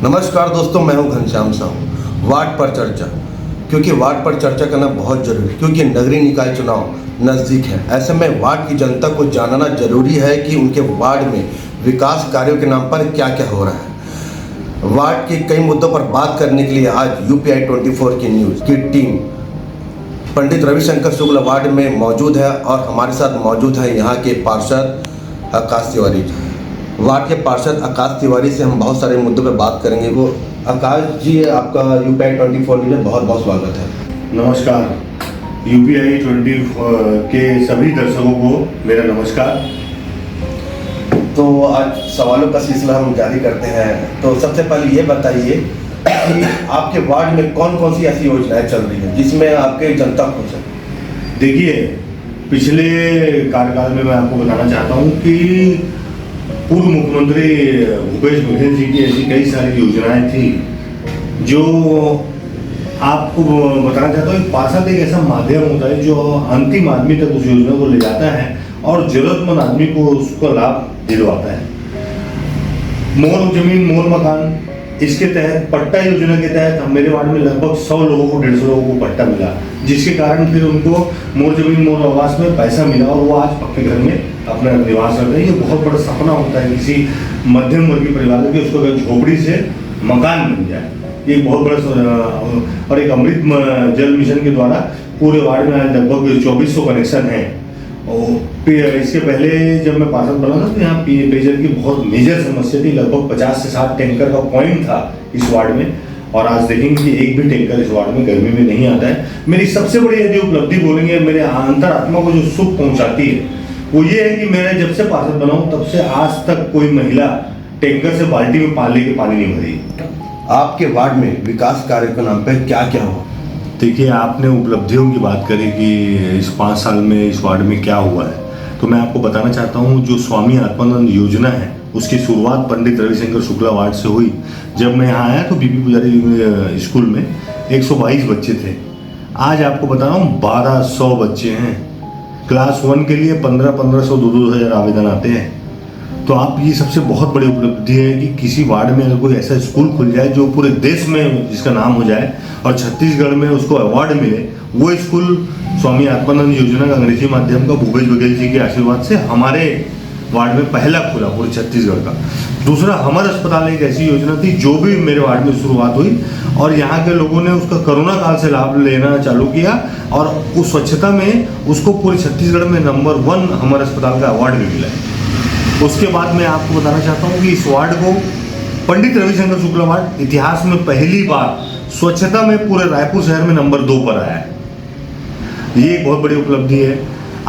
नमस्कार दोस्तों, मैं हूं घनश्याम साहू। वार्ड पर चर्चा, क्योंकि वार्ड पर चर्चा करना बहुत जरूरी है, क्योंकि नगरीय निकाय चुनाव नज़दीक है। ऐसे में वार्ड की जनता को जानना जरूरी है कि उनके वार्ड में विकास कार्यों के नाम पर क्या क्या हो रहा है। वार्ड के कई मुद्दों पर बात करने के लिए आज UPI 24 की न्यूज़ की टीम पंडित रविशंकर शुक्ल वार्ड में मौजूद है और हमारे साथ मौजूद है यहाँ के पार्षद आकाश तिवारी जी। वार्ड के पार्षद आकाश तिवारी से हम बहुत सारे मुद्दों पर बात करेंगे। वो आकाश जी, आपका UPI 24 में बहुत बहुत स्वागत है। नमस्कार। UPI 24 के सभी दर्शकों को मेरा नमस्कार। तो आज सवालों का सिलसिला हम जारी करते हैं। तो सबसे पहले ये बताइए कि आपके वार्ड में कौन कौन सी ऐसी योजनाएं चल रही हैं जिसमें आपके जनता खुश है? देखिए, पिछले कार्यकाल में मैं आपको बताना चाहता हूँ कि पूर्व मुख्यमंत्री भूपेश बघेल जी की ऐसी कई सारी योजनाएं थी जो आपको बताना चाहता हूँ। पार्षद एक ऐसा माध्यम होता है जो अंतिम आदमी तक उस योजना को ले जाता है और जरूरतमंद आदमी को उसका लाभ दिलवाता है। मोल जमीन मोल मकान, इसके तहत पट्टा योजना के तहत मेरे वार्ड में लगभग 100 लोगों को 150 लोगों को पट्टा मिला, जिसके कारण फिर उनको मोल जमीन मोल आवास में पैसा मिला और वो आज पक्के घर में अपना निवास करते हैं। ये बहुत बड़ा सपना होता है किसी मध्यम वर्गीय परिवार के, उसको अगर झोपड़ी से मकान मिल जाए, ये बहुत बड़ा। और एक अमृत जल मिशन के द्वारा पूरे वार्ड में लगभग 2400 कनेक्शन है। और इसके पहले जब मैं पार्षद बना था तो यहाँ पेयजल की बहुत मेजर समस्या थी। लगभग 50 से 60 टैंकर का पॉइंट था इस वार्ड में, और आज देखेंगे कि एक भी टैंकर इस वार्ड में गर्मी में नहीं आता है। मेरी सबसे बड़ी यदि उपलब्धि बोलेंगे, मेरे अंतरात्मा को जो सुख पहुंचाती है वो ये है कि मैं जब से पार्षद बना हूं तब से आज तक कोई महिला टैंकर से बाल्टी में पानी लेके पानी नहीं भरी। आपके वार्ड में विकास कार्य के नाम पर क्या क्या हुआ? देखिए, आपने उपलब्धियों की बात करी कि इस 5 साल में इस वार्ड में क्या हुआ है, तो मैं आपको बताना चाहता हूँ जो स्वामी आत्मानंद योजना है उसकी शुरुआत पंडित रविशंकर शुक्ला वार्ड से हुई। जब मैं यहाँ आया तो बीबी पुजारी स्कूल में 122 बच्चे थे। आज आपको बता रहा हूँ 1200 बच्चे हैं। क्लास 1 के लिए 1500 2-2000 आवेदन आते हैं। तो आप ये सबसे बहुत बड़ी उपलब्धि है कि किसी वार्ड में अगर कोई ऐसा स्कूल खुल जाए जो पूरे देश में जिसका नाम हो जाए और छत्तीसगढ़ में उसको अवार्ड मिले, वो स्कूल स्वामी आत्मानंद योजना का अंग्रेजी माध्यम का भूपेश बघेल जी के आशीर्वाद से हमारे वार्ड में पहला खुला पूरे छत्तीसगढ़ का। दूसरा, हमर अस्पताल एक ऐसी योजना थी जो भी मेरे वार्ड में शुरुआत हुई और यहाँ के लोगों ने उसका कोरोना काल से लाभ लेना चालू किया और उस स्वच्छता में उसको पूरे छत्तीसगढ़ में नंबर 1 हमर अस्पताल का अवार्ड भी मिला है। उसके बाद मैं आपको बताना चाहता हूँ कि इस वार्ड को पंडित रविशंकर शुक्ला वार्ड इतिहास में पहली बार स्वच्छता में पूरे रायपुर शहर में नंबर 2 पर आया है। ये एक बहुत बड़ी उपलब्धि है।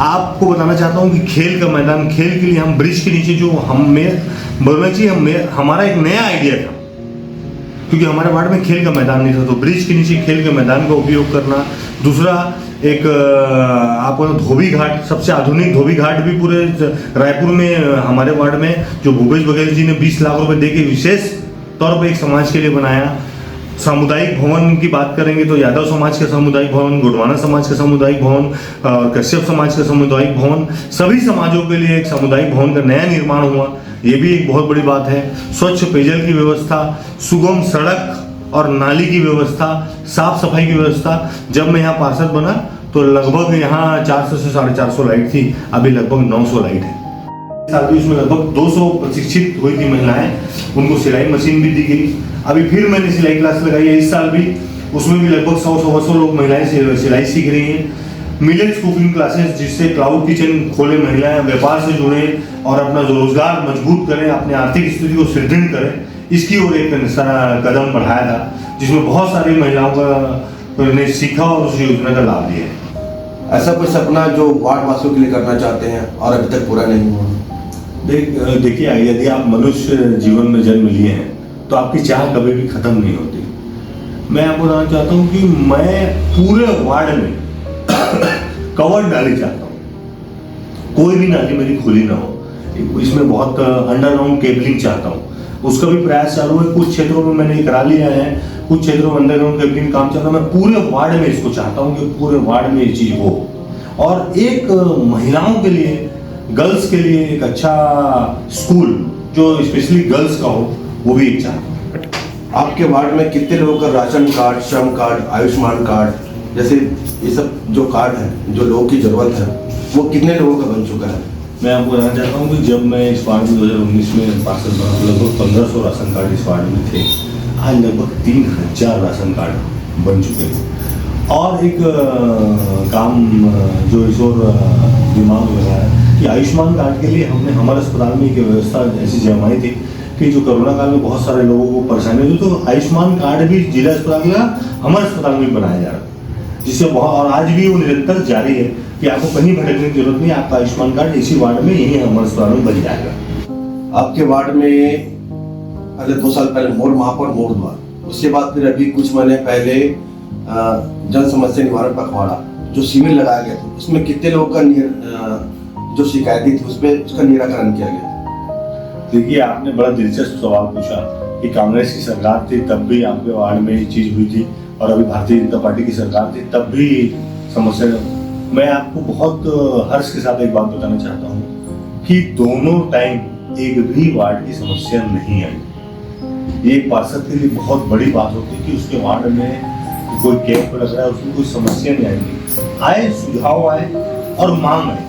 आपको बताना चाहता हूँ कि खेल का मैदान, खेल के लिए हम ब्रिज के नीचे जो बोलना चाहिए हमारा एक नया आइडिया था, क्योंकि हमारे वार्ड में खेल का मैदान नहीं था, तो ब्रिज के नीचे खेल के मैदान का उपयोग करना। दूसरा, एक आपको धोबी घाट, सबसे आधुनिक धोबी घाट भी पूरे रायपुर में हमारे वार्ड में जो भूपेश बघेल जी ने 20 लाख रुपए दे के विशेष तौर पर एक समाज के लिए बनाया। सामुदायिक भवन की बात करेंगे तो यादव समाज का सामुदायिक भवन, गोडवाना समाज का सामुदायिक भवन, कश्यप समाज का सामुदायिक भवन, सभी समाजों के लिए एक सामुदायिक भवन का नया निर्माण हुआ। ये भी एक बहुत बड़ी बात है। स्वच्छ पेयजल की व्यवस्था, सुगम सड़क और नाली की व्यवस्था, साफ सफाई की व्यवस्था। जब मैं यहाँ पार्षद बना तो लगभग यहाँ 400 से 450 लाइट थी, अभी लगभग 900 लाइट है। साल भी उसमें लगभग 200 प्रशिक्षित हुई थी महिलाएं, उनको सिलाई मशीन भी दी गई। अभी फिर मैंने सिलाई क्लास लगाई है इस साल भी, उसमें भी लगभग 100 लोग महिलाएं सिलाई सीख रही हैं। मिलेट्स कुकिंग क्लासेस, जिससे क्लाउड किचन खोले, महिलाएं व्यापार से जुड़े और अपना रोजगार मजबूत करें, अपनी आर्थिक स्थिति को सुदृढ़ करें, इसकी ओर एक कदम बढ़ाया था, जिसमें बहुत सारी महिलाओं का ने सीखा और उस योजना का लाभ लिया। ऐसा कोई सपना जो वार्ड वासियों के लिए करना चाहते हैं और अभी तक पूरा नहीं हुआ? देखिए, यदि आप मनुष्य जीवन में जन्म लिए हैं तो आपकी चाह कभी भी खत्म नहीं होती। मैं आपको बताना चाहता हूँ कि मैं पूरे वार्ड में कवर नाली चाहता हूँ, कोई भी नाली मेरी खुली ना हो। इसमें बहुत अंडरग्राउंड केबलिंग चाहता हूँ, उसका भी प्रयास चालू है। कुछ क्षेत्रों में मैंने करा लिया है, कुछ क्षेत्रों में अंडरग्राउंड केबलिंग काम चल रहा है। मैं पूरे वार्ड में इसको चाहता हूँ कि पूरे वार्ड में ये चीज हो। और एक महिलाओं के लिए, गर्ल्स के लिए एक अच्छा स्कूल जो स्पेशली गर्ल्स का हो, वो भी एक चाहता हूँ। आपके वार्ड में कितने लोगों का राशन कार्ड, श्रम कार्ड, आयुष्मान कार्ड जैसे ये सब जो कार्ड है, जो लोगों की ज़रूरत है, वो कितने लोगों का बन चुका है? मैं आपको बताना चाहता हूँ कि जब मैं इस वार्ड में 2019 में पार्षद बना तो लगभग 1500 राशन कार्ड इस वार्ड में थे। आज लगभग 3000 राशन कार्ड बन चुके हैं। और एक काम जो इस और दिमाग में लगा है कि आयुष्मान कार्ड के लिए हमने हमारे अस्पताल में एक व्यवस्था ऐसी जमाई थी कि जो कोरोना काल में बहुत सारे लोगों को परेशानी हुई, तो आयुष्मान कार्ड भी जिला अस्पताल का हमारे अस्पताल में बनाया जा रहा है, जिससे बहुत, और आज भी वो निरंतर जारी है कि आपको कहीं भटकने की जरूरत नहीं, आपका आयुष्मान कार्ड इसी वार्ड में यही हमारे अस्पताल में बन जाएगा। आपके वार्ड में पहले 2 साल पहले मोर महापौर मोर द्वार, उसके बाद फिर अभी कुछ महीने पहले जन समस्या निवारण पखवाड़ा जो शिविर लगाया गया था, उसमें कितने लोगों का जो शिकायतें थी उस पर उसका निराकरण किया गया? देखिए, आपने बड़ा दिलचस्प सवाल पूछा कि कांग्रेस की सरकार थी तब भी आपके वार्ड में ये चीज हुई थी, और अभी भारतीय जनता पार्टी की सरकार थी तब भी समस्या। मैं आपको बहुत हर्ष के साथ एक बात बताना चाहता हूँ कि दोनों टाइम एक भी वार्ड की समस्या नहीं आई। ये एक पार्षद के लिए बहुत बड़ी बात होती है कि उसके वार्ड में कोई कैंप लग रहा है, उसमें कोई समस्या नहीं आएगी। आए, सुझाव आए और मांग आए।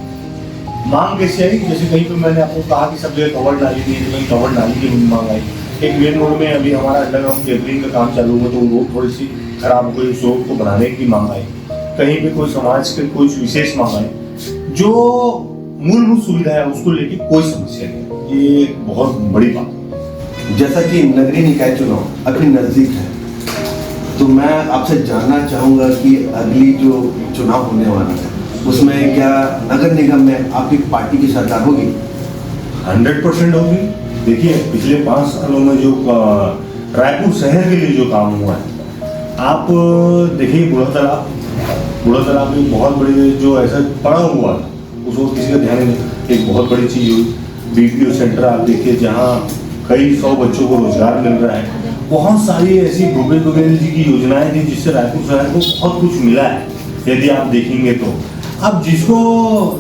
मांग कैसे आई? जैसे कहीं पे मैंने आपको कहा कि सब जगह कवर डाली थी, तो कहीं कवर डाली की मांग आई। एक मेन रोड में अभी हमारा अंडरग्राउंड केबलिंग का काम चालू हुआ, तो वो रोड थोड़ी सी खराब हो गई, उस रोड को बनाने की मांग आई। कहीं पे कोई समाज के कुछ विशेष मांग आई, जो मूलभूत सुविधा है उसको लेके कोई समस्या नहीं। ये बहुत बड़ी बात है। जैसा कि नगरीय निकाय चुनाव अभी नजदीक है, तो मैं आपसे जानना चाहूंगा कि अगली जो चुनाव होने वाला है उसमें क्या नगर निगम में आपकी पार्टी की सरकार होगी? 100% होगी। देखिए, पिछले 5 सालों में जो रायपुर शहर के लिए जो काम हुआ है, आप देखिए बूढ़ा तालाब में बहुत बड़ी जो ऐसा पड़ा हुआ था, उसको किसी का ध्यान नहीं। एक बहुत बड़ी चीज़ हुई, बीपीओ सेंटर आप देखिए जहाँ कई 100 बच्चों को रोजगार मिल रहा है। बहुत सारी ऐसी भूपेश बघेल जी की योजनाएं थी जिससे रायपुर शहर को बहुत कुछ मिला है, यदि आप देखेंगे तो। अब जिसको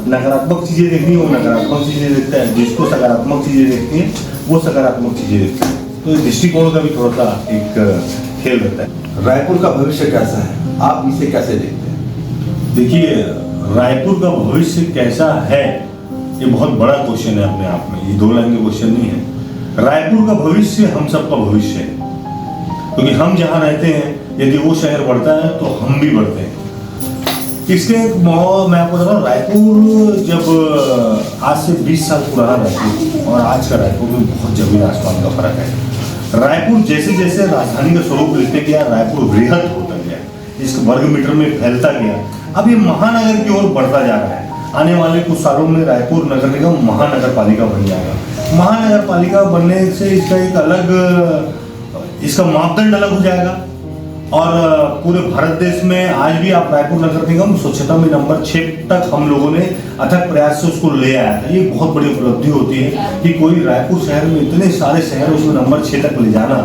नकारात्मक चीज़ें देखनी है वो नकारात्मक चीज़ें देखता है, जिसको सकारात्मक चीज़ें देखती है वो सकारात्मक चीज़ें देखता है। तो दृष्टिकोण का भी थोड़ा सा एक खेल रहता है। रायपुर का भविष्य कैसा है, आप इसे कैसे देखते हैं? देखिए, रायपुर का भविष्य कैसा है ये बहुत बड़ा क्वेश्चन है अपने आप में, ये 2 लाइन का क्वेश्चन नहीं है। रायपुर का भविष्य हम सबका भविष्य है, क्योंकि हम जहाँ रहते हैं यदि वो शहर बढ़ता है तो हम भी बढ़ते हैं। इसके मैं आपको बता रहा हूँ, रायपुर जब आज से 20 साल पुराना रायपुर और आज का रायपुर में बहुत जमीन आसमान का फर्क है। रायपुर जैसे जैसे राजधानी का स्वरूप लेते गया, रायपुर बृहद होता गया, इस वर्ग मीटर में फैलता गया। अब ये महानगर की ओर बढ़ता जा रहा है। आने वाले कुछ सालों में रायपुर नगर निगम महानगर पालिका बन जाएगा। महानगर पालिका बनने से इसका एक अलग, इसका मापदंड अलग हो जाएगा। और पूरे भारत देश में आज भी आप रायपुर नगर निगम स्वच्छता में नंबर 6 तक हम लोगों ने अथक प्रयास से उसको ले आया था। ये बहुत बड़ी उपलब्धि होती है कि कोई रायपुर शहर में इतने सारे शहर उसमें नंबर 6 तक ले जाना।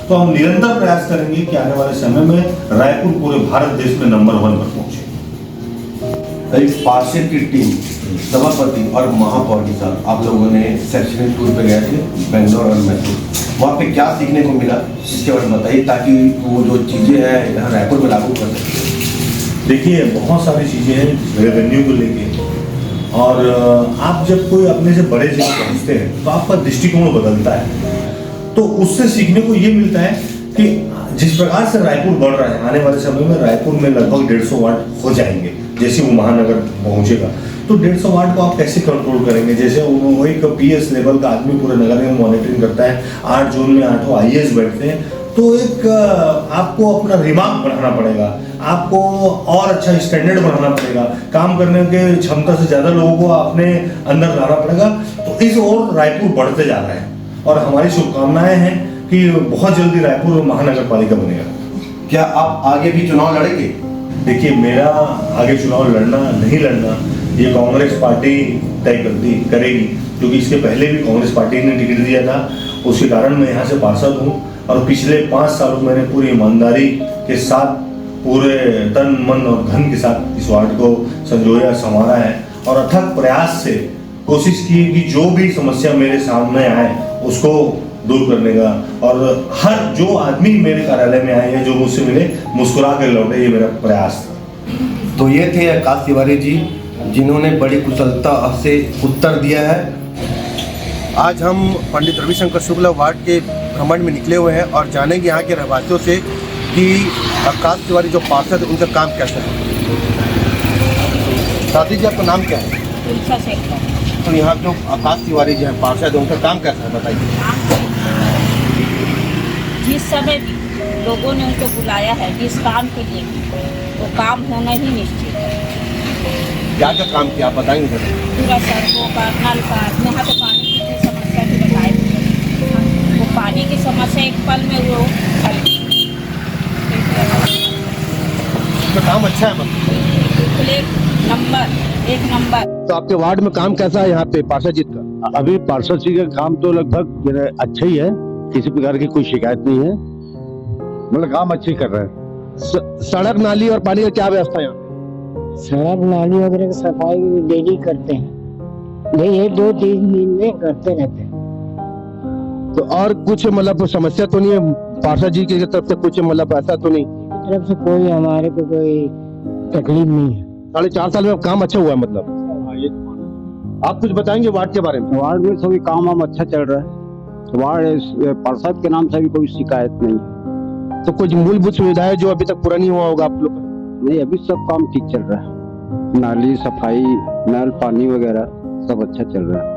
तो हम निरंतर प्रयास करेंगे कि आने वाले समय में रायपुर पूरे भारत देश में नंबर 1 पर पहुंचे। एक पार्षद की टीम सभापति और महापौर के साथ आप लोगों ने शैक्षणिक टूर पे गए थे बेंगलोर और मैसूर, वहाँ पे क्या सीखने को मिला इसके बारे में बताइए, ताकि वो जो चीज़ें हैं यहाँ रायपुर में लागू कर सकें। देखिए, बहुत सारी चीज़ें हैं रेवेन्यू को लेके, और आप जब कोई अपने से बड़े जगह पहुँचते हैं तो आपका दृष्टिकोण बदलता है। तो उससे सीखने को ये मिलता है कि जिस प्रकार से रायपुर बढ़ रहा है, आने वाले समय में रायपुर में लगभग 150 वार्ड हो जाएंगे। जैसे वो महानगर पहुंचेगा तो 150 वार्ड को आप कैसे कंट्रोल करेंगे? जैसे वो एक पीएस लेवल का आदमी पूरे नगर में मॉनिटरिंग करता है, 8 जोन में 8 आईएएस बैठते हैं, तो एक आपको अपना दिमाग बढ़ाना पड़ेगा, आपको और अच्छा स्टैंडर्ड बढ़ाना पड़ेगा, काम करने के क्षमता से ज़्यादा लोगों को अपने अंदर लाना पड़ेगा। तो इस ओर रायपुर बढ़ते जा रहा है, और हमारी शुभकामनाएं हैं कि बहुत जल्दी रायपुर महानगर पालिका बनेगा। क्या आप आगे भी चुनाव लड़ेंगे? देखिए, मेरा आगे चुनाव लड़ना नहीं लड़ना ये कांग्रेस पार्टी तय करेगी, क्योंकि इसके पहले भी कांग्रेस पार्टी ने टिकट दिया था, उसके कारण मैं यहाँ से पार्षद हूँ। और पिछले 5 सालों में मैंने पूरी ईमानदारी के साथ, पूरे तन मन और धन के साथ इस वार्ड को संजोया, संवारा है, और अथक प्रयास से कोशिश की कि जो भी समस्या मेरे सामने आए उसको दूर करने का, और हर जो आदमी मेरे कार्यालय में आए हैं, जो मुझसे मिले, मुस्कुरा कर लौटे, ये मेरा प्रयास था। तो ये थे आकाश तिवारी जी, जिन्होंने बड़ी कुशलता से उत्तर दिया है। आज हम पंडित रविशंकर शुक्ला वार्ड के भ्रमण में निकले हुए हैं और जानेंगे यहाँ के रहवासियों से कि आकाश तिवारी जो पार्षद, उनका काम कैसा है। दादी जी, आपका नाम क्या है? तुलसा शेखर। तो यहाँ जो आकाश तिवारी जी हैं पार्षद, उनका काम कैसा है बताइए। जिस समय भी लोगों ने उनको बुलाया है, जिस काम के लिए भी, वो काम होना ही निश्चित है। क्या क्या काम किया आप बताएंगे जरा। पूरा सड़कों का, नल का, यहाँ पे पानी की समस्या भी बताए। वो पानी की समस्या एक पल में वो हल की। तो काम अच्छा है मतलब। एक नंबर। तो आपके वार्ड में काम कैसा है यहाँ पे पार्षद जी का? अभी पार्षद जी का काम तो लगभग अच्छा ही है, किसी प्रकार की कोई शिकायत नहीं है, मतलब काम अच्छी कर रहे हैं। सड़क नाली और पानी का क्या व्यवस्था है यहाँ पे? सड़क नाली वगैरह की सफाई डेली करते हैं, नहीं ये 2-3 दिन में करते रहते हैं। तो और कुछ मतलब समस्या तो नहीं है पार्षद जी की तरफ से? कुछ मतलब ऐसा तो नहीं? तरफ से कोई हमारे को कोई तकलीफ नहीं है। 4.5 साल में काम अच्छा हुआ है मतलब। आप कुछ बताएंगे वार्ड के बारे में? वार्ड में सभी काम वाम अच्छा चल रहा है, वार्ड पार्षद के नाम से भी कोई शिकायत नहीं है। तो कुछ मूलभूत सुविधाएं जो अभी तक पूरा नहीं हुआ होगा आप लोग का? नहीं, अभी सब काम ठीक चल रहा है, नाली सफाई, नल पानी वगैरह सब अच्छा चल रहा है।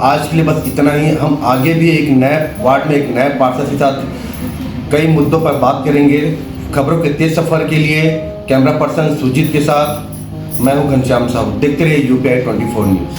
आज के लिए बस इतना ही। हम आगे भी एक नए वार्ड में एक नए पार्षद के साथ कई मुद्दों पर बात करेंगे। खबरों के तेज सफर के लिए कैमरा पर्सन सुजीत के साथ मैं हूं घनश्याम साहू। देखते रहिए UPI 24 न्यूज़।